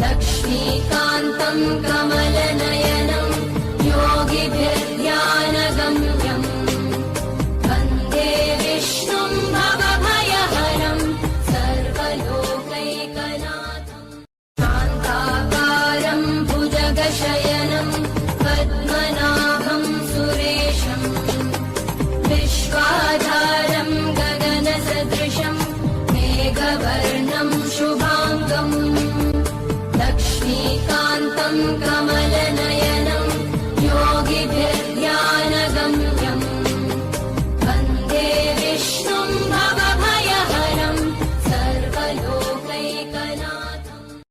लक्ष्मीकान्तं कमलनयनं योगिभिर्ध्यानगम्यम् वन्दे विष्णुं भवभयहरं सर्वलोकैकनाथम् शान्ताकारं भुजगशयनं पद्मनाभं सुरेशम् विश्वाधारं गगनसदृशं मेघवर्णं शुभाङ्गम् लक्ष्मीकान्तं